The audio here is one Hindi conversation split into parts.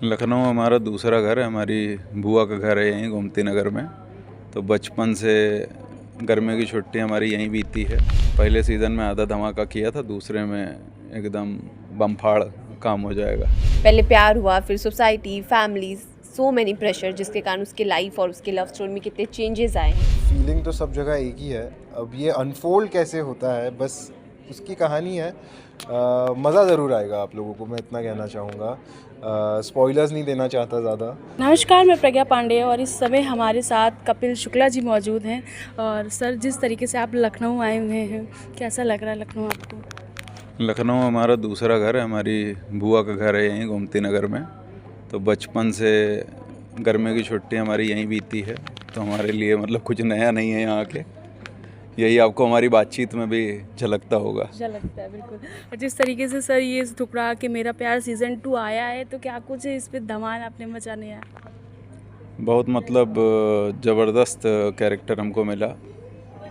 लखनऊ हमारा दूसरा घर है। हमारी बुआ का घर है यहीं गोमती नगर में। तो बचपन से गर्मियों की छुट्टी हमारी यहीं बीती है। पहले सीज़न में आधा धमाका किया था, दूसरे में एकदम बमफाड़ काम हो जाएगा। पहले प्यार हुआ, फिर society, families, so many pressure, जिसके कारण उसके लाइफ और उसके लव स्टोरी में कितने चेंजेस आए हैं। फीलिंग तो सब जगह एक ही है। अब ये अनफोल्ड कैसे होता है, बस उसकी कहानी है। मज़ा ज़रूर आएगा आप लोगों को, मैं इतना कहना चाहूँगा। स्पॉयलर्स नहीं देना चाहता ज़्यादा। नमस्कार, मैं प्रज्ञा पांडे और इस समय हमारे साथ कपिल शुक्ला जी मौजूद हैं। और सर, जिस तरीके से आप लखनऊ आए हुए हैं, कैसा लग रहा है लखनऊ आपको? लखनऊ हमारा दूसरा घर है। हमारी बुआ का घर है यहीं गोमती नगर में। तो बचपन से गर्मियों की छुट्टी हमारी यहीं बीती है। तो हमारे लिए मतलब कुछ नया नहीं है यहाँ के। यही आपको हमारी बातचीत में भी झलकता होगा। लगता है बिल्कुल। और जिस तरीके से सर ये ठुकरा के मेरा प्यार सीज़न 2 आया है, तो क्या कुछ इस पे धमाल आपने मचाने है? बहुत मतलब ज़बरदस्त कैरेक्टर हमको मिला,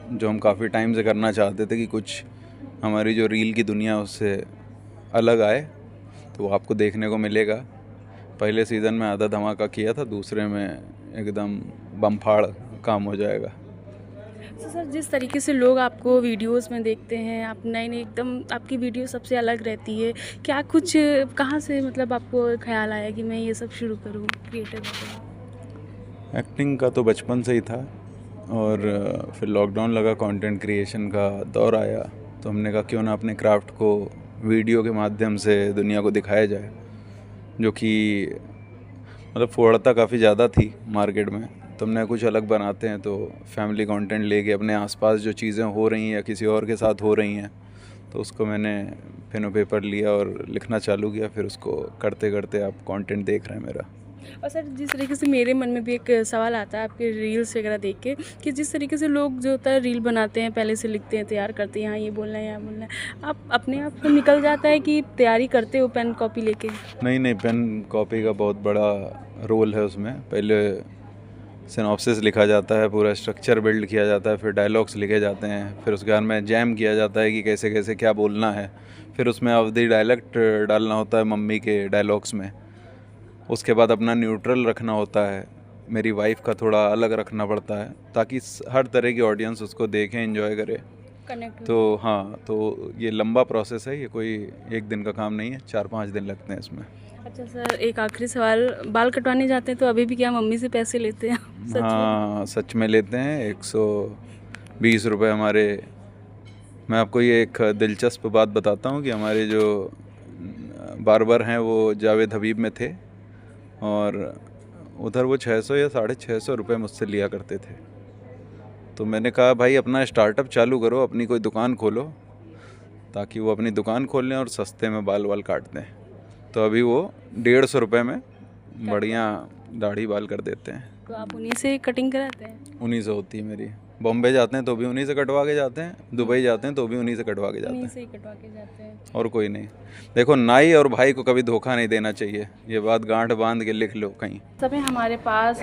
जो हम काफ़ी टाइम से करना चाहते थे कि कुछ हमारी जो रील की दुनिया है उससे अलग आए। तो वो आपको देखने को मिलेगा। पहले सीज़न में आधा धमाका किया था, दूसरे में एकदम बमफाड़ काम हो जाएगा। तो सर, जिस तरीके से लोग आपको वीडियोस में देखते हैं, आप नई नई एकदम आपकी वीडियो सबसे अलग रहती है, क्या कुछ कहाँ से मतलब आपको ख्याल आया कि मैं ये सब शुरू करूँ, क्रिएटर बनूँ? एक्टिंग का तो बचपन से ही था, और फिर लॉकडाउन लगा, कंटेंट क्रिएशन का दौर आया, तो हमने कहा क्यों ना अपने क्राफ्ट को वीडियो के माध्यम से दुनिया को दिखाया जाए। जो कि मतलब फोड़ता काफ़ी ज़्यादा थी मार्केट में। तो हमने कुछ अलग बनाते हैं, तो फैमिली कंटेंट लेके अपने आसपास जो चीज़ें हो रही हैं या किसी और के साथ हो रही हैं, तो उसको मैंने पेन और पेपर लिया और लिखना चालू किया। फिर उसको करते करते आप कंटेंट देख रहे हैं मेरा। और सर, जिस तरीके से मेरे मन में भी एक सवाल आता है आपके रील्स वगैरह देख के, कि जिस तरीके से लोग जो होता है रील बनाते हैं, पहले से लिखते हैं, तैयार करते हैं, यहाँ ये बोलना है, यहाँ बोलना है, आप अपने आप को निकल जाता है कि तैयारी करते हो पेन कॉपी लेके? नहीं, पेन कॉपी का बहुत बड़ा रोल है उसमें। पहले सिनॉप्सिस लिखा जाता है, पूरा स्ट्रक्चर बिल्ड किया जाता है, फिर डायलॉग्स लिखे जाते हैं, फिर उसके बाद में जैम किया जाता है कि कैसे कैसे क्या बोलना है। फिर उसमें अवधी डायलेक्ट डालना होता है मम्मी के डायलॉग्स में। उसके बाद अपना न्यूट्रल रखना होता है, मेरी वाइफ का थोड़ा अलग रखना पड़ता है, ताकि हर तरह की ऑडियंस उसको देखें, एंजॉय करे। कनेक्ट तो हाँ, तो ये लंबा प्रोसेस है, ये कोई एक दिन का काम नहीं है, 4-5 दिन लगते हैं इसमें। अच्छा सर, एक आखिरी सवाल, बाल कटवाने जाते हैं तो अभी भी क्या मम्मी से पैसे लेते हैं? सच में? हाँ, सच में लेते हैं। 120 रुपये हमारे। मैं आपको ये एक दिलचस्प बात बताता हूँ कि हमारे जो बार्बर हैं वो जावेद हबीब में थे, और उधर वो 600 या 650 रुपये मुझसे लिया करते थे। तो मैंने कहा भाई अपना स्टार्टअप चालू करो, अपनी कोई दुकान खोलो, ताकि वो अपनी दुकान खोल लें और सस्ते में बाल वाल काट दें। तो अभी वो 150 रुपये में बढ़िया दाढ़ी बाल कर देते हैं। तो आप उन्हीं से कटिंग कराते हैं? उन्हीं से होती है मेरी। बॉम्बे जाते हैं तो भी उन्हीं से कटवा के जाते हैं, दुबई जाते हैं तो भी उन्हीं से कटवा के जाते उन्हीं हैं, से ही कटवा के जाते हैं। और कोई नहीं। देखो, नाई और भाई को कभी धोखा नहीं देना चाहिए, ये बात गांठ बांध के लिख लो कहीं। समय हमारे पास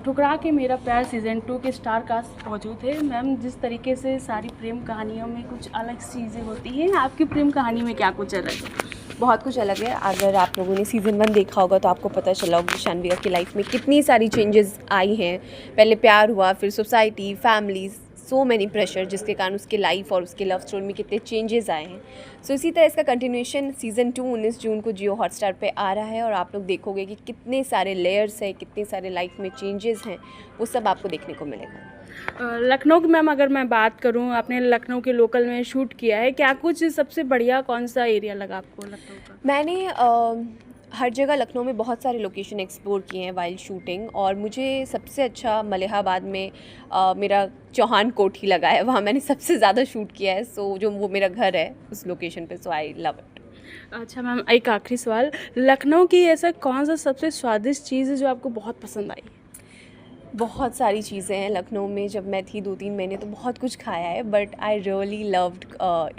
ठुकरा के मेरा प्यार सीज़न 2 के स्टार कास्ट मौजूद है। मैम, जिस तरीके से सारी प्रेम कहानियों में कुछ अलग चीज़ें होती हैं, आपकी प्रेम कहानी में क्या कुछ अलग है? बहुत कुछ अलग है। अगर आप लोगों ने सीज़न 1 देखा होगा तो आपको पता चला होगा कि शानविका की लाइफ में कितनी सारी चेंजेस आई हैं। पहले प्यार हुआ, फिर society, families, so many pressure, जिसके कारण उसके लाइफ और उसके लव स्टोरी में कितने चेंजेस आए हैं। सो इसी तरह इसका कंटिन्यूएशन सीज़न 2 19 जून को जियो हॉटस्टार पे आ रहा है, और आप लोग देखोगे कि कितने सारे लेयर्स हैं, कितने सारे लाइफ में चेंजेस हैं, वो सब आपको देखने को मिलेगा। लखनऊ की मैम, अगर मैं बात करूं, आपने लखनऊ के लोकल में शूट किया है, क्या कुछ सबसे बढ़िया कौन सा एरिया लगा आपको लखनऊ का? मैंने हर जगह लखनऊ में बहुत सारे लोकेशन एक्सप्लोर किए हैं वाइल शूटिंग, और मुझे सबसे अच्छा मलिहाबाद में मेरा चौहान कोट ही लगा है। वहाँ मैंने सबसे ज़्यादा शूट किया है। सो जो वो मेरा घर है उस लोकेशन पे, सो आई लव इट। अच्छा मैम, एक आखिरी सवाल, लखनऊ की ऐसा कौन सा सबसे स्वादिष्ट चीज़ है जो आपको बहुत पसंद आई? बहुत सारी चीज़ें हैं लखनऊ में। जब मैं थी 2-3 महीने तो बहुत कुछ खाया है, बट आई रियली लव्ड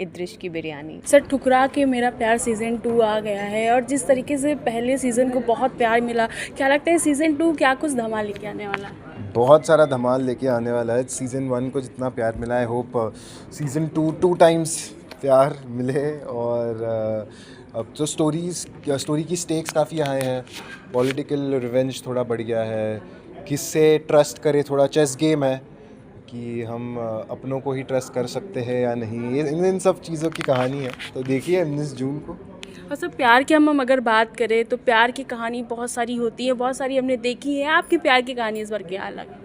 इद्रिश की बिरयानी। सर, ठुकरा के मेरा प्यार सीज़न 2 आ गया है, और जिस तरीके से पहले सीज़न को बहुत प्यार मिला, क्या लगता है सीज़न 2 क्या कुछ धमाल लेके आने वाला है? बहुत सारा धमाल लेके आने वाला है। सीज़न 1 को जितना प्यार मिला है, होप सीज़न 2 2 टाइम्स प्यार मिले। और अब तो स्टोरी की स्टेक्स काफ़ी हाई हैं, पॉलिटिकल रिवेंज थोड़ा बढ़ गया है, किससे ट्रस्ट करे, थोड़ा चेस गेम है कि हम अपनों को ही ट्रस्ट कर सकते हैं या नहीं, ये इन सब चीज़ों की कहानी है। तो देखिए 19 जून को। और सर प्यार की हम अगर बात करें तो प्यार की कहानी बहुत सारी होती है, बहुत सारी हमने देखी है। आपकी प्यार की कहानी इस बार क्या अलग है?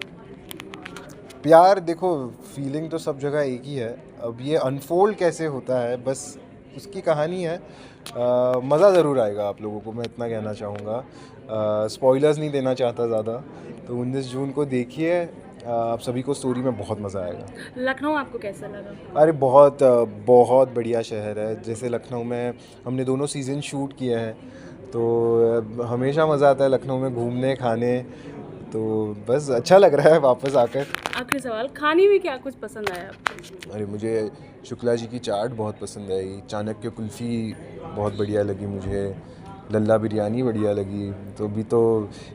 प्यार देखो, फीलिंग तो सब जगह एक ही है, अब ये अनफोल्ड कैसे होता है बस उसकी कहानी है। मज़ा ज़रूर आएगा आप लोगों को, मैं इतना कहना चाहूँगा। स्पॉयलर्स नहीं देना चाहता ज़्यादा, तो 19 जून को देखिए, आप सभी को स्टोरी में बहुत मज़ा आएगा। लखनऊ आपको कैसा लगा? अरे बहुत बहुत बढ़िया शहर है। जैसे लखनऊ में हमने दोनों सीज़न शूट किए हैं, तो हमेशा मज़ा आता है लखनऊ में घूमने खाने, तो बस अच्छा लग रहा है वापस आकर। आखिरी सवाल, खाने में क्या कुछ पसंद आया आपको? अरे मुझे शुक्ला जी की चाट बहुत पसंद आई, चाणक्य कुल्फ़ी बहुत बढ़िया लगी मुझे, लल्ला बिरयानी बढ़िया लगी। तो अभी तो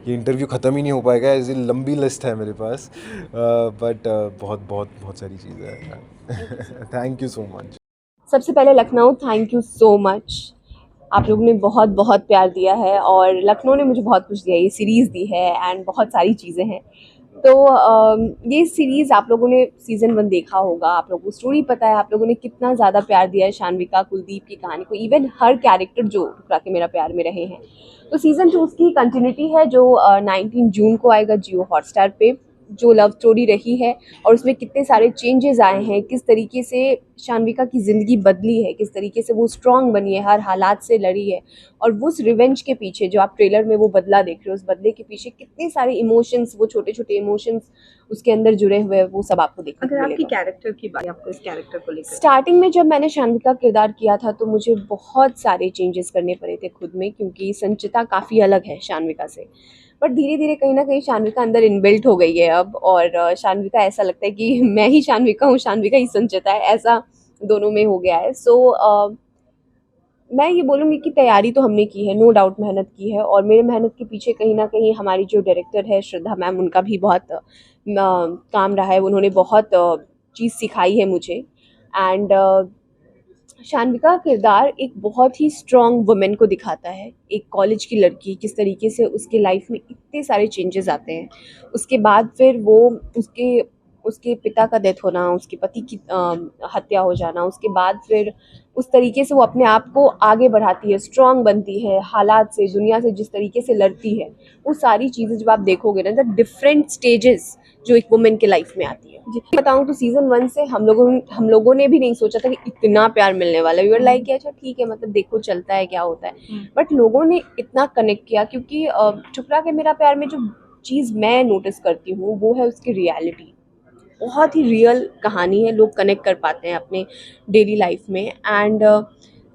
ये इंटरव्यू ख़त्म ही नहीं हो पाएगा, ऐसी लंबी लिस्ट है मेरे पास, बट बहुत बहुत बहुत सारी चीज़ें हैं। Thank you so much. सबसे पहले Lucknow, thank you so much. आप लोगों ने बहुत बहुत प्यार दिया है और लखनऊ ने मुझे बहुत कुछ दिया, ये सीरीज़ दी है एंड बहुत सारी चीज़ें हैं। तो ये सीरीज़ आप लोगों ने सीज़न 1 देखा होगा, आप लोगों को स्टोरी पता है, आप लोगों ने कितना ज़्यादा प्यार दिया है शान्विका कुलदीप की कहानी को, इवन हर कैरेक्टर जो ठुकरा के मेरा प्यार में रहे हैं। तो सीज़न 2 उसकी कंटिन्यूटी है जो 19 जून को आएगा जियो हॉटस्टार पे, जो लव स्टोरी रही है और उसमें कितने सारे चेंजेस आए हैं, किस तरीके से शान्विका की ज़िंदगी बदली है, किस तरीके से वो स्ट्रांग बनी है, हर हालात से लड़ी है। और वो उस रिवेंज के पीछे जो आप ट्रेलर में वो बदला देख रहे हो, उस बदले के पीछे कितने सारे इमोशंस, वो छोटे छोटे इमोशंस उसके अंदर जुड़े हुए हैं, वो सब आपको देखने को अगर आपकी मिलेगा। कैरेक्टर की बात, आपको इस कैरेक्टर को लेकर स्टार्टिंग में जब मैंने शान्विका किरदार किया था तो मुझे बहुत सारे चेंजेस करने पड़े थे खुद में, क्योंकि संचिता काफ़ी अलग है शान्विका से। बट धीरे धीरे कहीं ना कहीं शान्विका अंदर इनबिल्ट हो गई है अब, और शान्विका ऐसा लगता है कि मैं ही शान्विका हूँ, शान्विका ही संचिता है, ऐसा दोनों में हो गया है। सो मैं ये बोलूँगी कि तैयारी तो हमने की है, नो डाउट मेहनत की है, और मेरे मेहनत के पीछे कहीं ना कहीं हमारी जो डायरेक्टर है श्रद्धा मैम, उनका भी बहुत काम रहा है। उन्होंने बहुत चीज़ सिखाई है मुझे। एंड शान्विका का किरदार एक बहुत ही स्ट्रॉन्ग वुमेन को दिखाता है, एक कॉलेज की लड़की, किस तरीके से उसके लाइफ में इतने सारे चेंजेस आते हैं। उसके बाद फिर वो उसके पिता का डेथ होना, उसके पति की हत्या हो जाना, उसके बाद फिर उस तरीके से वो अपने आप को आगे बढ़ाती है, स्ट्रांग बनती है, हालात से, दुनिया से जिस तरीके से लड़ती है, वो सारी चीज़ें जब आप देखोगे ना, द डिफरेंट स्टेजेस जो एक वुमेन के लाइफ में आती है। जितनी बताऊँ तो सीज़न 1 से हम लोगों ने भी नहीं सोचा था कि इतना प्यार मिलने वाला है। वी वर लाइक कि अच्छा ठीक है, मतलब देखो चलता है क्या होता है। बट लोगों ने इतना कनेक्ट किया, क्योंकि ठुकरा के मेरा प्यार में जो चीज़ मैं नोटिस करती हूँ वो है उसकी रियलिटी। बहुत ही रियल कहानी है, लोग कनेक्ट कर पाते हैं अपने डेली लाइफ में। एंड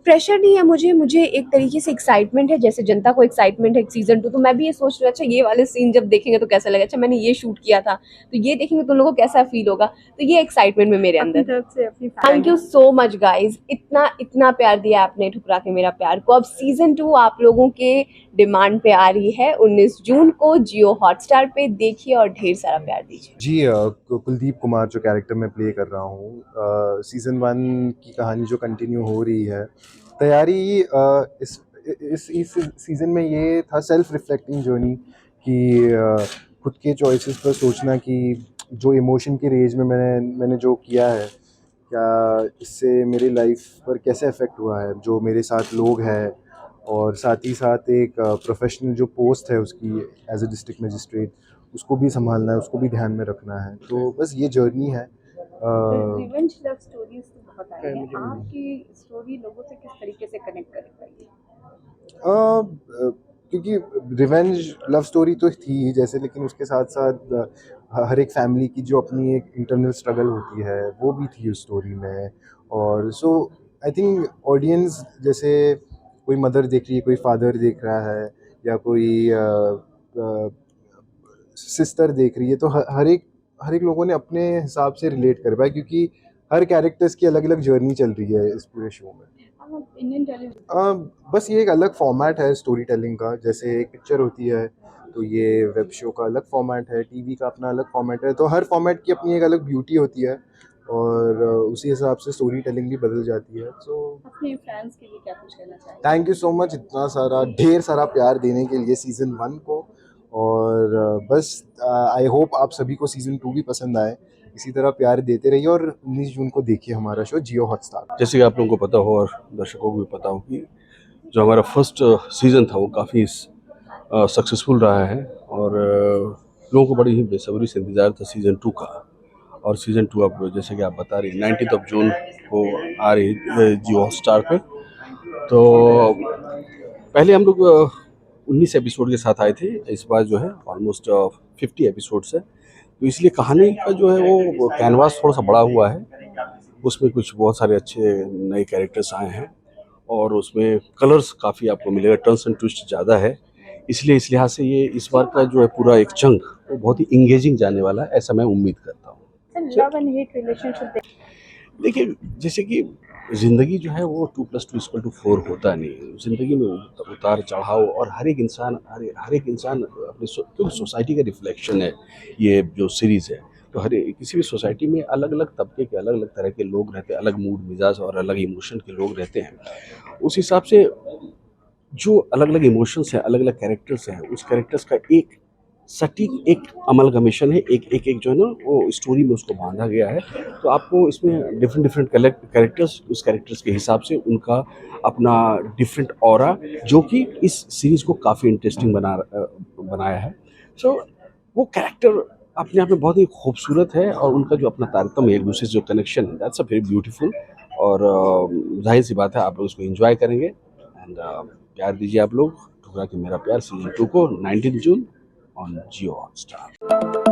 प्रेशर नहीं है मुझे एक तरीके से एक्साइटमेंट है, जैसे जनता को एक्साइटमेंट है सीज़न 2, तो मैं भी ये सोच रही हूँ अच्छा ये वाले सीन जब देखेंगे तो कैसा लगेगा, अच्छा मैंने ये शूट किया था तो ये देखेंगे तो लोगों को कैसा फील होगा, तो ये एक्साइटमेंट में मेरे अपनी अंदर। तरफ से अपनी thank you so much guys, इतना प्यार दिया आपने ठुकरा के मेरा प्यार को। अब सीज़न 2 आप लोगों के डिमांड पे आ रही है 19 जून को जियो हॉटस्टार पे, देखिए और ढेर सारा प्यार दीजिए। जी, कुलदीप कुमार जो कैरेक्टर मैं प्ले कर रहा हूँ, सीज़न 1 की कहानी जो कंटिन्यू हो रही है, तैयारी इस सीज़न में ये था सेल्फ रिफ्लेक्टिंग जर्नी कि खुद के चॉइसेस पर सोचना कि जो इमोशन के रेंज में मैंने जो किया है, क्या इससे मेरी लाइफ पर कैसे इफ़ेक्ट हुआ है, जो मेरे साथ लोग हैं, और साथ ही साथ एक प्रोफेशनल जो पोस्ट है उसकी एज ए डिस्ट्रिक्ट मजिस्ट्रेट, उसको भी संभालना है, उसको भी ध्यान में रखना है। तो बस ये जर्नी है। रिवेंज लव स्टोरीज तो बहुत आई हैं, आपकी स्टोरी लोगों से किस तरीके से कनेक्ट कर पाई? क्योंकि रिवेंज लव स्टोरी तो थी ही जैसे, लेकिन उसके साथ साथ हर एक फैमिली की जो अपनी एक इंटरनल स्ट्रगल होती है वो भी थी उस स्टोरी में। और सो आई थिंक ऑडियंस, जैसे कोई मदर देख रही है, कोई फादर देख रहा है, या कोई सिस्टर देख रही है, तो हर एक लोगों ने अपने हिसाब से रिलेट कर पाया, क्योंकि हर कैरेक्टर्स की अलग अलग जर्नी चल रही है इस पूरे शो में। इंडियन टेलीविजन बस ये एक अलग फॉर्मेट है स्टोरी टेलिंग का, जैसे एक पिक्चर होती है तो ये वेब शो का अलग फॉर्मेट है, टीवी का अपना अलग फॉर्मेट है, तो हर फॉर्मेट की अपनी एक अलग ब्यूटी होती है। और उसी हिसाब से स्टोरी टेलिंग भी बदल जाती है। सो अपने फैंस के लिए क्या कुछ कहना चाहेंगे? थैंक यू सो मच इतना सारा ढेर सारा प्यार देने के लिए सीज़न 1 को, और बस आई होप आप सभी को सीज़न 2 भी पसंद आए। इसी तरह प्यार देते रहिए और 19 जून को देखिए हमारा शो जियो हॉटस्टार। जैसे कि आप लोगों को पता हो और दर्शकों को भी पता हो कि जो हमारा फर्स्ट सीज़न था वो काफ़ी सक्सेसफुल रहा है, और लोगों को बड़ी ही बेसब्री से इंतज़ार था सीज़न 2 का। और सीज़न 2 अब जैसे कि आप बता रही 19 जून को आ रही है जियो हॉटस्टार पे। तो पहले हम लोग 19 एपिसोड के साथ आए थे, इस बार जो है ऑलमोस्ट 50 एपिसोड्स है। तो इसलिए कहानी का जो है वो कैनवास थोड़ा सा बड़ा हुआ है, उसमें कुछ बहुत सारे अच्छे नए कैरेक्टर्स आए हैं, और उसमें कलर्स काफ़ी आपको मिलेगा, टर्न्स एंड ट्विस्ट ज़्यादा है। इसलिए इस लिहाज से ये इस बार का जो है पूरा एक चंक वो बहुत ही इंगेजिंग जाने वाला है, ऐसा मैं उम्मीद करता हूँ। लव एंड हेट रिलेशनशिप देखिए, जैसे कि ज़िंदगी जो है वो 2+2 = 4 होता नहीं। ज़िंदगी में उतार चढ़ाव, और हर एक इंसान अपने क्योंकि सोसाइटी का रिफ्लेक्शन है ये जो सीरीज़ है। तो किसी भी सोसाइटी में अलग अलग तबके के अलग अलग तरह के लोग रहते हैं, अलग मूड मिजाज और अलग इमोशन के लोग रहते हैं। उस हिसाब से जो अलग अलग इमोशंस हैं, अलग अलग कैरेक्टर्स हैं, उस कैरेक्टर्स का एक सटीक एक अमलगमेशन है, एक जो है ना वो स्टोरी में उसको बांधा गया है। तो आपको इसमें डिफरेंट कैरेक्टर्स, उस कैरेक्टर्स के हिसाब से उनका अपना डिफरेंट ऑरा, जो कि इस सीरीज़ को काफ़ी इंटरेस्टिंग बनाया है। सो वो कैरेक्टर अपने आप में बहुत ही खूबसूरत है, और उनका जो अपना तारतम्य एक दूसरे से जो कनेक्शन है, दैट्स अ वेरी ब्यूटीफुल। और जाहिर सी बात है आप लोग इसको एंजॉय करेंगे, एंड प्यार दीजिए आप लोग। ठुकरा के मेरा प्यार सीजन 2 को 19 जून on Jio Hotstar।